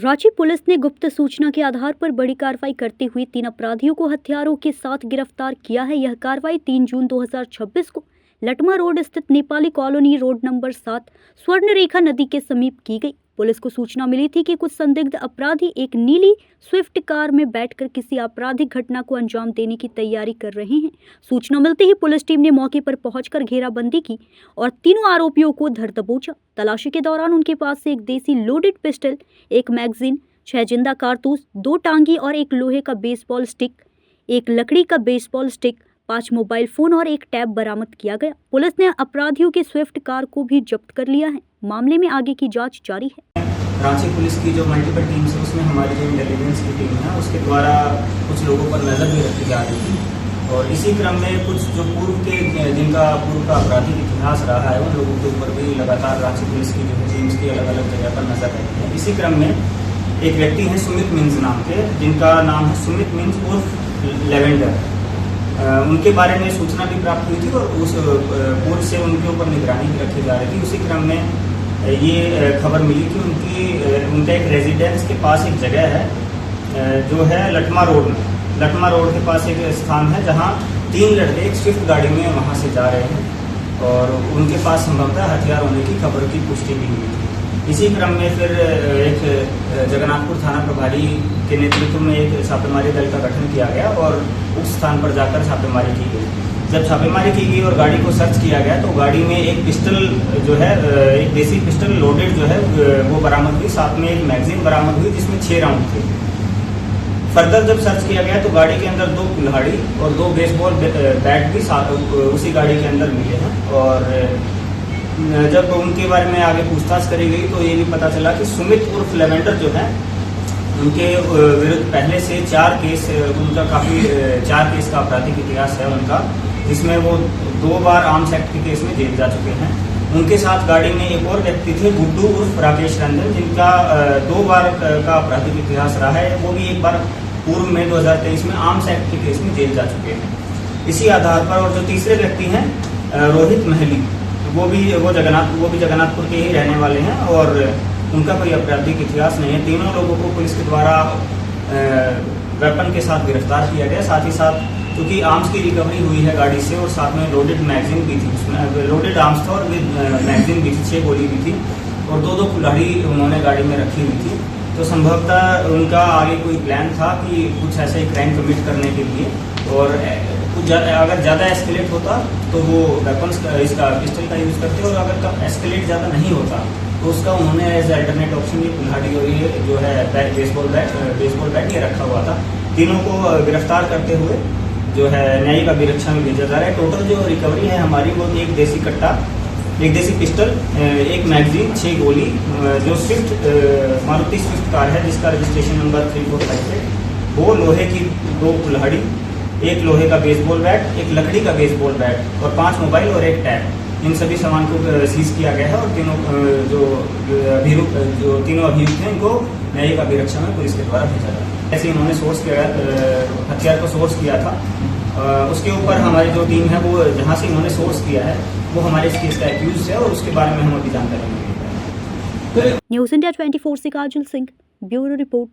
Ranchi police ने गुप्त सूचना के आधार पर बड़ी कार्रवाई करते हुए 3 अपराधियों को हथियारों के साथ गिरफ्तार किया है। यह कार्रवाई 3 जून 2026 को लटमा रोड स्थित Nepali colony road number 7 Swarnarekha नदी के समीप की गई। पुलिस को सूचना मिली थी कि कुछ संदिग्ध अपराधी एक नीली स्विफ्ट कार में बैठकर किसी आपराधिक घटना को अंजाम देने की तैयारी कर रहे हैं। सूचना मिलते ही पुलिस टीम ने मौके पर पहुंचकर घेराबंदी की और तीनों आरोपियों को धर दबोचा। तलाशी के दौरान उनके पास से एक देसी लोडेड पिस्टल, एक मैगजीन, 6 जिंदा कारतूस, 2 टांगी और एक लोहे का बेसबॉल स्टिक, एक लकड़ी का बेसबॉल स्टिक, 5 मोबाइल फोन और एक टैब बरामद किया गया। पुलिस ने अपराधियों की स्विफ्ट कार को भी जब्त कर लिया है। मामले में आगे की जांच जारी है। रांची पुलिस की जो मल्टीपल टीम्स है उसमें हमारी जो इंटेलिजेंस की टीम है उसके द्वारा कुछ लोगों पर नज़र भी रखी जा रही थी और इसी क्रम में कुछ जो जिनका पूर्व का आपराधिक इतिहास रहा है उन लोगों के ऊपर भी लगातार रांची पुलिस की जो टीम्स की अलग अलग जगह पर नजर रखी है। इसी क्रम में एक व्यक्ति हैं सुमित मिन्स नाम के, जिनका नाम है सुमित मिन्स उर्फ लेवेंडर। उनके बारे में सूचना भी प्राप्त हुई थी और उस पूर्व से उनके ऊपर निगरानी भी रखी जा रही थी। उसी क्रम में ये खबर मिली कि उनका एक रेजिडेंस के पास एक जगह है जो है लटमा रोड के पास एक स्थान है जहां 3 लड़के एक स्विफ्ट गाड़ी में वहां से जा रहे हैं और उनके पास संभवतः हथियार होने की खबर की पुष्टि भी हुई थी। इसी क्रम में फिर एक जगन्नाथपुर थाना प्रभारी के नेतृत्व में एक छापेमारी दल का गठन किया गया और उस स्थान पर जाकर छापेमारी की गई। जब छापेमारी की गई और गाड़ी को सर्च किया गया तो गाड़ी में एक पिस्टल जो है, एक देसी पिस्टल लोडेड जो है वो बरामद हुई। साथ में एक मैगजीन बरामद हुई जिसमें 6 राउंड थे। फर्दर जब सर्च किया गया तो गाड़ी के अंदर 2 कुल्हाड़ी और 2 बेसबॉल बैट भी उसी गाड़ी के अंदर मिले हैं और जब उनके बारे में आगे पूछताछ करी गई तो ये भी पता चला कि सुमित उर्फ लेवेंडर जो है उनके विरुद्ध पहले से 4 केस का आपराधिक इतिहास है उनका, जिसमें वो 2 बार आर्म्स एक्ट के केस में जेल जा चुके हैं। उनके साथ गाड़ी में एक और व्यक्ति थे गुड्डू उर्फ राकेश रंजन, जिनका 2 बार का आपराधिक इतिहास रहा है। वो भी एक बार पूर्व में 2023 में आर्म्स एक्ट के केस में जेल जा चुके हैं। इसी आधार पर और जो तीसरे व्यक्ति हैं रोहित महली, वो भी जगन्नाथपुर के ही रहने वाले हैं और उनका कोई आपराधिक इतिहास नहीं है। तीनों लोगों को पुलिस के द्वारा वेपन के साथ गिरफ्तार किया गया। साथ ही साथ क्योंकि आर्म्स की रिकवरी हुई है गाड़ी से और साथ में लोडेड मैगजीन भी थी, उसमें लोडेड आर्म्स था और मैगजीन भी थी, 6 गोली भी थी और 2 कुल्हाड़ी उन्होंने गाड़ी में रखी हुई थी। तो संभवतः उनका आगे कोई प्लान था कि कुछ ऐसे क्राइम कमिट करने के लिए और अगर ज़्यादा एस्केलेट होता तो वो वेपन्स इसका पिस्टल का यूज़ करते और अगर एस्केलेट ज़्यादा नहीं होता तो उसका उन्होंने एज अल्टरनेट ऑप्शन ये कुल्हाड़ी और ये जो है बेसबॉल बैट ये रखा हुआ था। तीनों को गिरफ्तार करते हुए जो है न्यायिक अभिरक्षा में भेजा जा रहा है। टोटल जो रिकवरी है हमारी वो एक देसी कट्टा, एक देसी पिस्टल, एक मैगजीन, 6 गोली, जो मारुति स्विफ्ट कार है जिसका रजिस्ट्रेशन नंबर 3458, वो लोहे की 2 कुल्हाड़ी, एक लोहे का बेसबॉल बैट, एक लकड़ी का बेसबॉल बैट और 5 मोबाइल और एक टैब, इन सभी सामान को सीज किया गया है और तीनों अभियुक्त हैं इनको न्यायिक अभिरक्षा में पुलिस के द्वारा भेजा गया। ऐसे इन्होंने हथियार को सोर्स किया था। उसके ऊपर हमारी जो टीम है वो जहाँ से इन्होंने सोर्स किया है वो हमारे इस केस का एक्यूज है और उसके बारे में हम अभी जानकारी लेंगे। न्यूज़ इंडिया 24 से काजल सिंह, ब्यूरो रिपोर्ट।